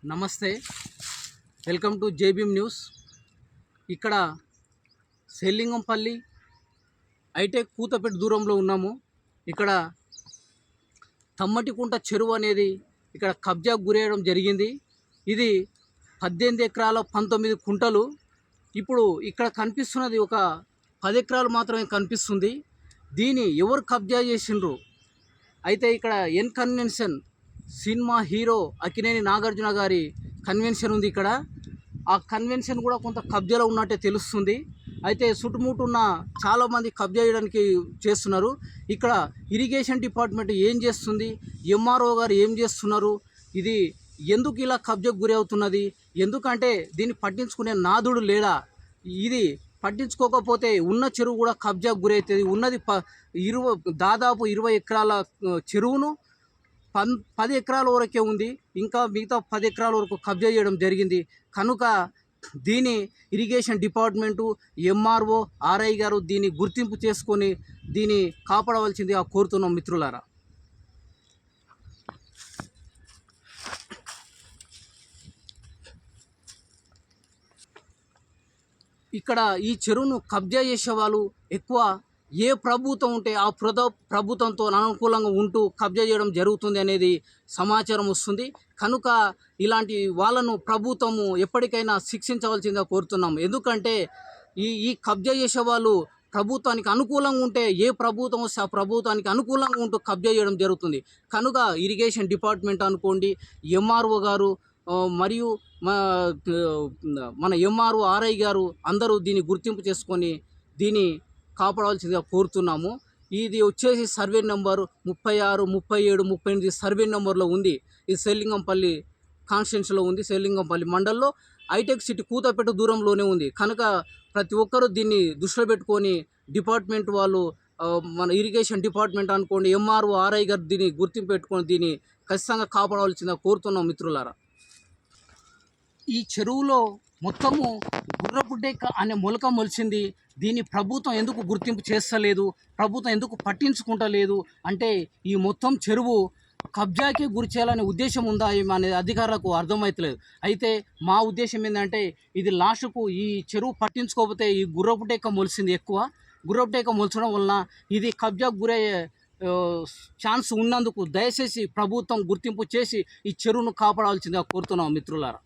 నమస్తే, welcome to JBM news. ఇక్కడ Serilingampally hitech కూతపేట దూరంలో ఉన్నాము. ఇక్కడ తమ్మటికుంట చెరువు అనేది ఇక్కడ కబ్జాకు గురేయడం జరిగింది. ఇది 18 ఎకరాల 19 కుంటలు. ఇప్పుడు ఇక్కడ కనిపిస్తున్నది ఒక 10 ఎకరాలు మాత్రమే కనిపిస్తుంది. దీన్ని ఎవరు కబ్జా చేసిండ్రు అయితే ఇక్కడ N convention cinema hero Akkineni Nagarjuna గారి కన్వెన్షన్ ఉంది. ఇక్కడ ఆ కన్వెన్షన్ కూడా కొంత కబ్జాలో ఉన్నట్టే తెలుస్తుంది. అయితే చుట్టుముట్టున్న చాలామంది కబ్జా చేయడానికి చేస్తున్నారు. ఇక్కడ ఇరిగేషన్ డిపార్ట్మెంట్ ఏం చేస్తుంది, ఎంఆర్ఓ గారు ఏం చేస్తున్నారు, ఇది ఎందుకు ఇలా కబ్జాకు గురి అవుతున్నది, ఎందుకంటే దీన్ని పట్టించుకునే నాదుడు లేడా, ఇది పట్టించుకోకపోతే ఉన్న చెరువు కూడా కబ్జాకు గురి అవుతుంది. ఉన్నది దాదాపు 20 ఎకరాల చెరువును 10 ఎకరాల వరకే ఉంది. ఇంకా మిగతా 10 ఎకరాల వరకు కబ్జా చేయడం జరిగింది. కనుక దీని ఇరిగేషన్ డిపార్ట్మెంటు, ఎంఆర్ఓ, ఆర్ఐ గారు దీన్ని గుర్తింపు చేసుకొని దీన్ని కాపాడవలసిందిగా కోరుతున్నాం మిత్రులారా. ఇక్కడ ఈ చెరువును కబ్జా చేసే వాళ్ళు ఎక్కువ ఏ ప్రభుత్వం ఉంటే ఆ ప్రభుత్వంతో అనుకూలంగా ఉంటూ కబ్జా చేయడం జరుగుతుంది అనేది సమాచారం వస్తుంది. కనుక ఇలాంటి వాళ్ళను ప్రభుత్వము ఎప్పటికైనా శిక్షించవలసిందిగా కోరుతున్నాం. ఎందుకంటే ఈ కబ్జా చేసే వాళ్ళు ప్రభుత్వానికి అనుకూలంగా ఉంటే ఏ ప్రభుత్వం వస్తే ఆ ప్రభుత్వానికి అనుకూలంగా ఉంటూ కబ్జా చేయడం జరుగుతుంది. కనుక ఇరిగేషన్ డిపార్ట్మెంట్ అనుకోండి, ఎంఆర్ఓ గారు మరియు మన ఎంఆర్ఓ, ఆర్ఐ గారు అందరూ దీన్ని గుర్తింపు చేసుకొని దీన్ని కాపాడవలసిందిగా కోరుతున్నాము. ఇది వచ్చేసి సర్వే నెంబరు 36, 37, 38 సర్వే నెంబర్లో ఉంది. ఇది సెల్లింగంపల్లి కాన్స్టిట్యున్సీలో ఉంది. సెల్లింగంపల్లి మండల్లో హైటెక్ సిటీ కూతపేట దూరంలోనే ఉంది. కనుక ప్రతి ఒక్కరూ దీన్ని దృష్టిలో పెట్టుకొని డిపార్ట్మెంట్ వాళ్ళు, మన ఇరిగేషన్ డిపార్ట్మెంట్ అనుకోండి, ఎంఆర్ఓ, ఆర్ఐ గారు దీన్ని గుర్తింపు పెట్టుకొని దీన్ని ఖచ్చితంగా కాపాడవలసిందిగా కోరుతున్నాం మిత్రులారా. ఈ చెరువులో మొత్తము గుర్రపుడెక్క అనే మొలక మొలిచింది. దీన్ని ప్రభుత్వం ఎందుకు గుర్తింపు చేస్తలేదు, ప్రభుత్వం ఎందుకు పట్టించుకుంటలేదు అంటే ఈ మొత్తం చెరువు కబ్జాకి గురి చేయాలనే ఉద్దేశం ఉందా అనేది అధికారులకు అర్థమవుతలేదు. అయితే మా ఉద్దేశం ఏంటంటే ఇది లాస్ట్కు ఈ చెరువు పట్టించుకోకపోతే ఈ గుర్రపుడెక్క మొలిచింది ఎక్కువ. గుర్రపుడెక్క మొలచడం వలన ఇది కబ్జాకు గురయ్యే ఛాన్స్ ఉన్నందుకు దయచేసి ప్రభుత్వం గుర్తింపు చేసి ఈ చెరువును కాపాడాల్సిందిగా కోరుతున్నాం మిత్రులారా.